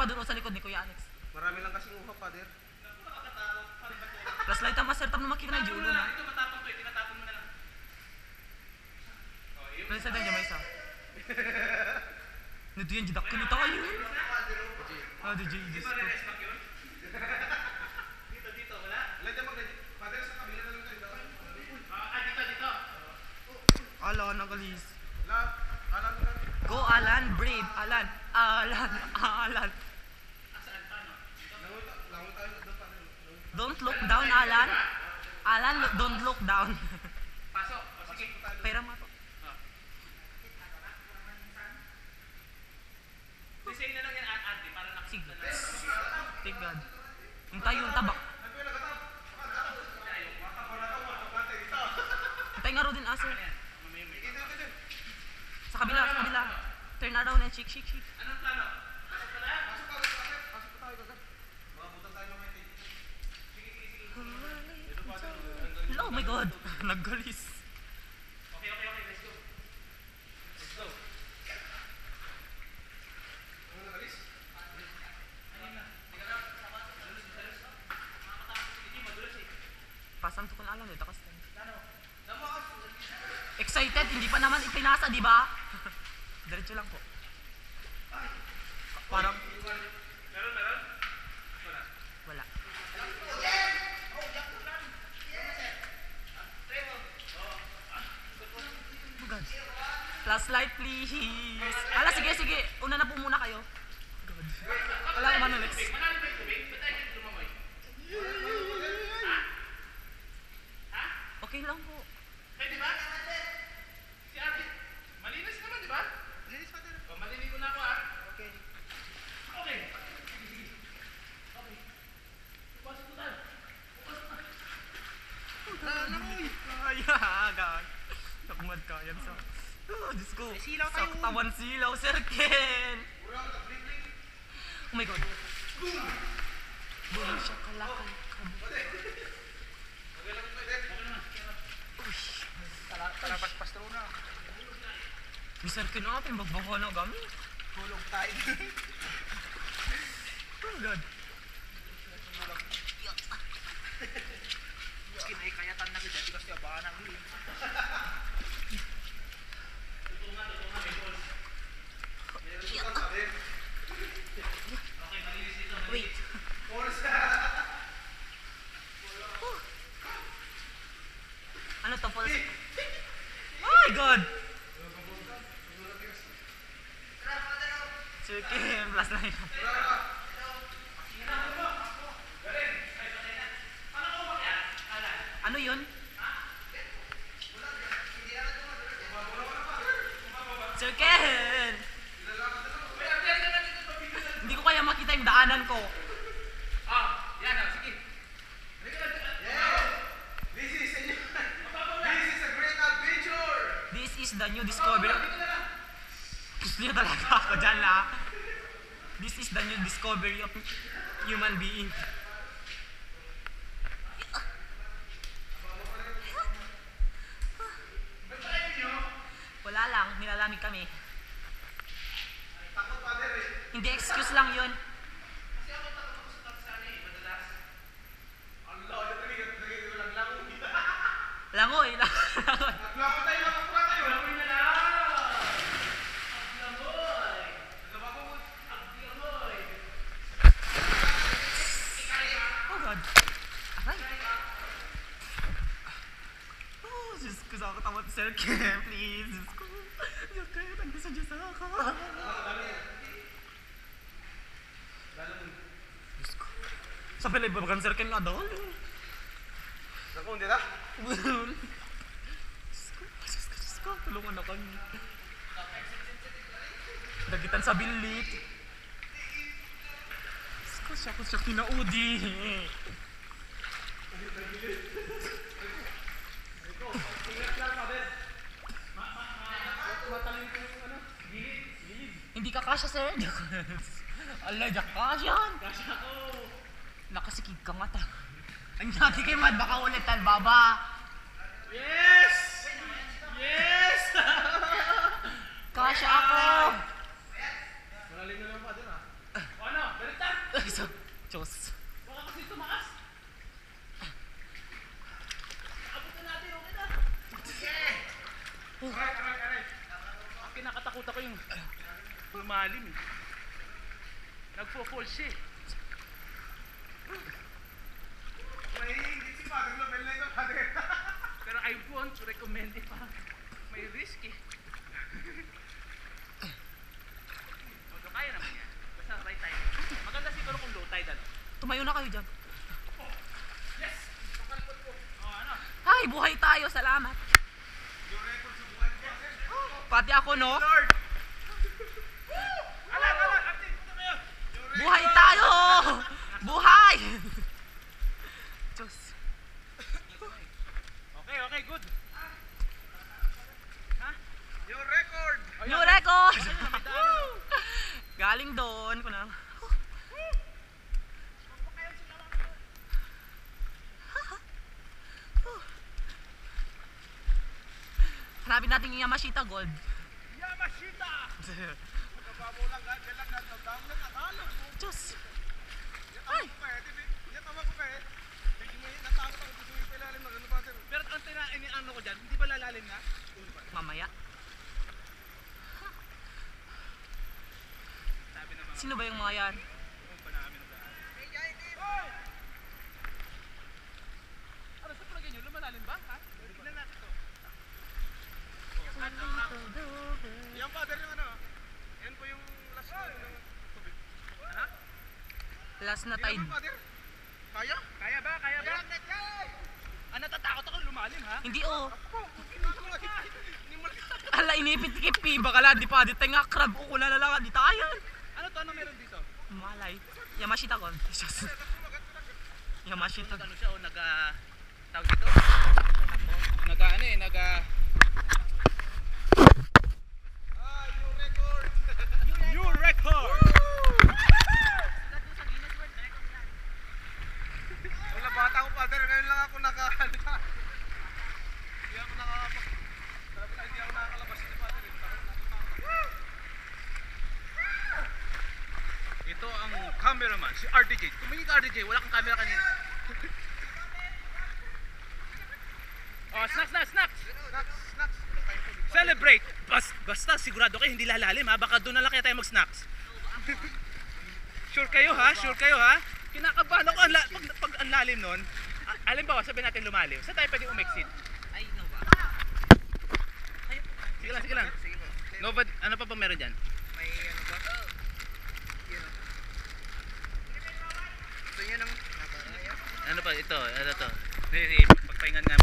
ka doon sa likod ni Kuya Alex. Marami lang kasing uha, Father. Plus light ang master tam na makita na yung ulo na. Ito matapon to, tinatapon mo na lang. Plus light ang may isa. Nito yan, jidak ka nito kayo. Ah, DJ, Di Diyos ba ko. re-rest back yun? Dito, wala? Lagyan mo, Father, sa kabila na lang tayo daw. Dito. Ala, nagalis. Alam mo lang. Go, Alan, brave, Alan. Asaan pa, no? Langon tayo doon, Father. Don't look down, Alan. Alan, don't look down. Pasok. O, sige. Pera mo to. Design na lang yan, ate, para nakasig na lang. Thank God. Yung tayo, yung tabak. Yung tayo nga ro din, aso. Sa kabila. Turn around and shake. Anong plano? Pasok ka na? Oh my God. Naggalis. Okay, let's go. Pasan to kung alam eh, takas tayo. Excited, hindi pa naman ipinasa, di ba? Diretso lang po. Parang Meron? wala. Oh God. Last light please. Ala, sige. Una na po muna kayo. God. Wala ka man, Alex. Manalo ba yung tubig? Ba't tayo lumamoy? Okay lang po. Pwede ba? Si ate, malinis naman, di ba? Linis, Father. O, maliligo na ako, ah. Okay. Okay. Pumasok po tayo. Ay, God. Nakumad ka yan sa... Oh, Diyos ko. silaw tayo. Saktawan silaw, Sir Ken. Oh my God. Boom, siya kalakal. Tara, pastro na. Sir Ken natin, magbawa na kami. Tulog tayo. Oh God. Skin ay kayatan na kita. Kasi abangan ang hili. Wait. Ano to, Paul? Oh my God! Sir Kim, plus na yun. Ano yun? Sir Ken! Hindi ko kaya makita yung daanan ko. Yan, sige. This is a great adventure. This is the new discovery. Gusto niyo talaga ako dyan na. This is the new discovery of human being. Wala lang, nilalamig kami. Takot, Father, eh. Hindi excuse lang yun. Langoy, langoy. Naglaman tayo, makakuha tayo. Oh God. Aray. Oh, Diyos ko, sa ako tamot, Sir Kim, please. Diyos ko. Diyos ko, tagdi sa Diyos ako. Diyos ko. Sa pilay ba Sir Kim nga daw? Naku, hindi na. Diyos ko, tulungan na kami. Dagitan sa bilit. Diyos ko, siya ko siya kinaudi. Hindi ka kasya, sir. Alay, jak kasya. Kasya ko. Nakasikig ka nga ta. Ang nati kay Mad, baka ulit tal, baba. Yes! Kasya ako. Malalim na lang, Father, ah. O ano? Diyos. Baka kasi tumaas. Abutin natin, okay na. Ang kinakatakot ako yung bumalim. Nagpo-fall siya. May hindi si Father Lobel na ito, Father. Pero I won't recommend it pa. May risk eh. Although kaya naman yan. Basta right time. Maganda siguro kung low tide ano. Tumayo na kayo dyan. Yes! Tukalpot ko. Oh, ano? Ay, buhay tayo. Salamat. Yung record sa buhay ko, Father. Pati ako, no? Lord! Alam! Active! Punta kayo! Buhay tayo! Buhay! Diyos. Okay, good. Ha? Yung record! New record! Okay na, may daan. Galing doon ko na. Hanapin natin yung Yamashita Gold. Yamashita! Magkababaw lang, ganyan lang, nagdamo na natalo. Diyos. Ay! Yan tama ko pa eh. Hindi mo natakot ako, gusto yung pilalim na gano'n, Father. Pero ang ano ko dyan, hindi ba lalalim na? Mamaya. Sabi naman Sino ba yung mga yan? pa namin ang daan. Hoy! Ano sa palagay nyo? Lumalalim ba? Ha? Tignan natin to. Yan, Father, yung ano. Yan po yung last na ng tubig. Ano? Last na Hindi tide. naman, Father. Kaya? Kaya ba? Ah, natatakot ako lumalim ha? Hindi oh. Hindi mo Ala, inipit kipi. Bakala, di pa. Di tayo nga crab. Ukula na lang. Di tayo. Ano to? Ano meron dito? Malay. Yamashita Gold. Diyos. Yamashita. Ano siya o tawag dito? yung record! New record! Wala bata ko, Father. Ngayon lang ako Hindi ako nakakapag... Sabi na, hindi ako nakakalabas dito, Father. Ito ang cameraman, si RDJ. Tumingin ka RDJ, wala kang camera kanina. Oh, snacks! Snacks! Celebrate! Basta sigurado kayo hindi lalalim ha, baka doon na lang kaya tayo mag-snacks. Sure kayo ha? Kinakabahan ako pag ang lalim nun. Alimbawa, sabihin natin lumalim. Saan tayo pwede umexit? Ay, no ba? Sige lang. Nova, ano pa meron dyan? May ano ba? Gusto niya ng... Ano pa ito? Ano to? Pagpahingan nga